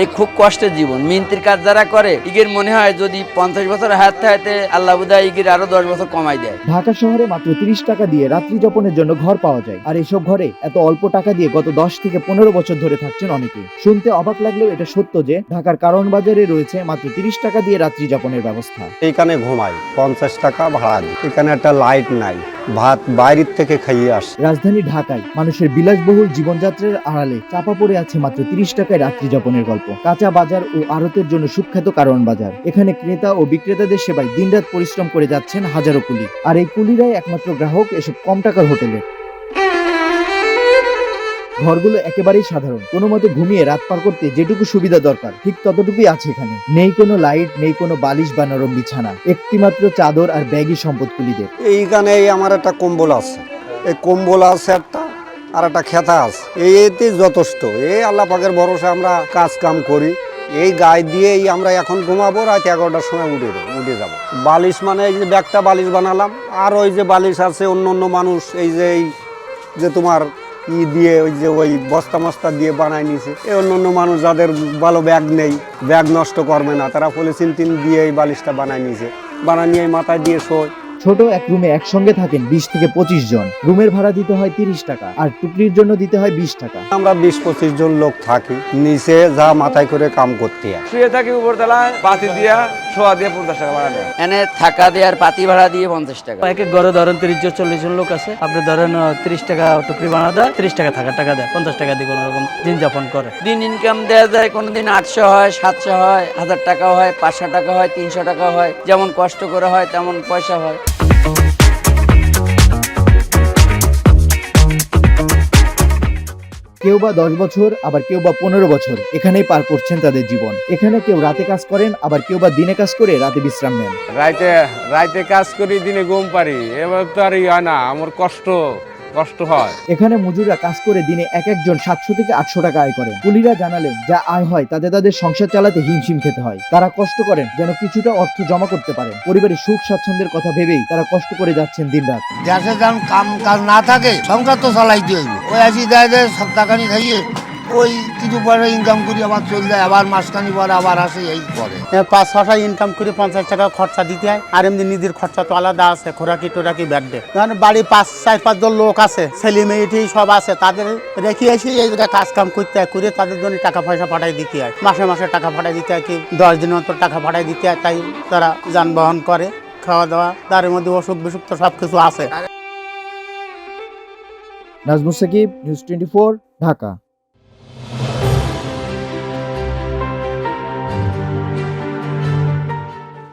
এই খুব কষ্টের জীবন। মিন্তির কাজ যারা করে ইগের মনে হয় যদি 50 বছর হাত থাকতে আল্লাহ বুদা ইগের আরো 10 বছর কমাই দেয়। ঢাকা শহরে মাত্র 30 টাকা দিয়ে রাত্রি যাপনের জন্য ঘর পাওয়া যায়, আর এসব ঘরে এত অল্প টাকা দিয়ে গত 10 থেকে 15 বছর ধরে থাকছেন অনেকে। শুনতে অবাক লাগলেও এটা সত্য যে ঢাকার কারণ বাজারে রয়েছে মাত্র 30 টাকা দিয়ে রাত্রি যাপনের ব্যবস্থা। এইখানে ঘুমাই 50 টাকা ভাড়া দিই। এখানে একটা লাইট নাই, ভাত বাইরের থেকে খাইয়ে আসে। রাজধানী ঢাকায় মানুষের বিলাসবহুল জীবনযাত্রার আড়ালে চাপা পড়ে আছে মাত্র 30 টাকায় রাত্রি যাপনের গল্প। কাঁচা বাজার ও আড়তের জন্য সুখ্যাত কারণ বাজার। এখানে ক্রেতা ও বিক্রেতাদের সেবায় দিনরাত পরিশ্রম করে যাচ্ছেন হাজারো কুলি, আর এই কুলিরাই একমাত্র গ্রাহক এসব কম টাকার হোটেলে। ঘরগুলো একেবারেই সাধারণ, কোনো মতে ঘুমিয়ে রাত পার করতে যেটুকু সুবিধা দরকার ঠিক ততটুকুই আছে এখানে। নেই কোনো লাইট, নেই কোনো বালিশ বা নরম বিছানা, একটি মাত্র চাদর আর ব্যাগই সম্পদ কুলিদের। এইখানে আমার একটা কম্বল আছে, এই কম্বল আছে একটা, আর একটা খেতা আছে, এতে যথেষ্ট। এই আল্লাহ পাকের ভরসা আমরা কাজ কাম করি। এই গায়ে দিয়েই আমরা এখন ঘুমাবো, রাত 11টার সময় উঠে যাব। বালিশ মানে এই যে ব্যাগটা বালিশ বানালাম, আর ওই যে বালিশ আছে অন্য মানুষ এই যে তোমার দিয়ে ওই বস্তা মস্তা দিয়ে বানায় নিছে। এই অন্য মানুষ যাদের ভালো ব্যাগ নেই, ব্যাগ নষ্ট করবে না, তারা পলিথিন দিয়ে এই বালিশটা বানায় নিছে, বানায় নিয়ে মাথায় দিয়ে শোয়। ছোট এক রুমে একসঙ্গে থাকেন 20 থেকে 25 জন। রুমের ভাড়া দিতে হয় 30 টাকা, আর টুকরির জন্য দিতে হয় 20 টাকা। আমরা 20-25 জন লোক থাকি, নিচে যা মাথায় করে কাম করতে হয়। শুয়ে থাকি উপরতলায়, পাতি দিয়া শোয়া দিয়ে 50 টাকা ভাড়া নেয়। এনে থাকা দিয়ে আর পাতি ভাড়া দিয়ে 50 টাকা। এক এক ঘরে ধরেন 30-40 জন লোক আছে, আপনি ধরেন 30 টাকা টুকরি বানা দেয়, 30 টাকা থাকার টাকা দেয়, 50 টাকা দিয়ে কোনো রকম দিন যাপন করে। দিন ইনকাম দেওয়া যায়, কোনোদিন 800 হয়, 700 হয়, 1000 টাকা হয়, 500 টাকা হয়, 300 টাকা হয়। যেমন কষ্ট করে হয় তেমন পয়সা হয়। কেউ বা 10 বছর, আবার কেউ বা 15 বছর এখানেই পার করছেন তাদের জীবন। এখানে কেউ রাতে কাজ করেন, আবার কেউ বা দিনে কাজ করে রাতে বিশ্রাম নেন। রাইতে কাজ করি, দিনে ঘুম পারি। এবার তো আর হয় না, আমার কষ্ট হয়। এখানে মজুররা কাজ করে দিনে এক একজন 700 থেকে 800 টাকা আয় করেন। কুলিরা জানালেন যা আয় হয় তাতে তাদের সংসার চালাতে হিমশিম খেতে হয়। তারা কষ্ট করেন যেন কিছুটা অর্থ জমা করতে পারেন। পরিবারের সুখ স্বাচ্ছন্দ্যের কথা ভেবেই তারা কষ্ট করে যাচ্ছেন দিনরাত। দেশে যখন কাম কাজ না থাকে সংসার তো চালাইতে হইব। ওই আসি দেয় সব টাকানি খাইয়ে ওই কিছু পরে ইনকাম করি আবার চলে যায়, আবার মাসখানি পরে আবার আসে, এই করে 5-6 ইনকাম করে 50 টাকা খরচা দিতে হয়। আর এমনি নিজের খরচা তো আলাদা আছে, খোরাকি টোরাকি ব্যাগডে। কারণ বাড়ি 4-5 জন লোক আছে, ছেলে মেয়েটি সব আছে, তাদের রেখে এসে এই জায়গায় কাজ কাম করতে হয়, করে তাদের জন্য টাকা পয়সা পাঠাই দিতে হয়। মাসে মাসে টাকা পাঠাই দিতে হয়, কি 10 দিন অন্তর টাকা পাঠাই দিতে হয়। তাই তারা যানবাহন করে, খাওয়া দাওয়া, তার মধ্যে অসুখ বিসুখ তো সব কিছু আছে। নাজমুস সাকিব, নিউজ 24, ঢাকা।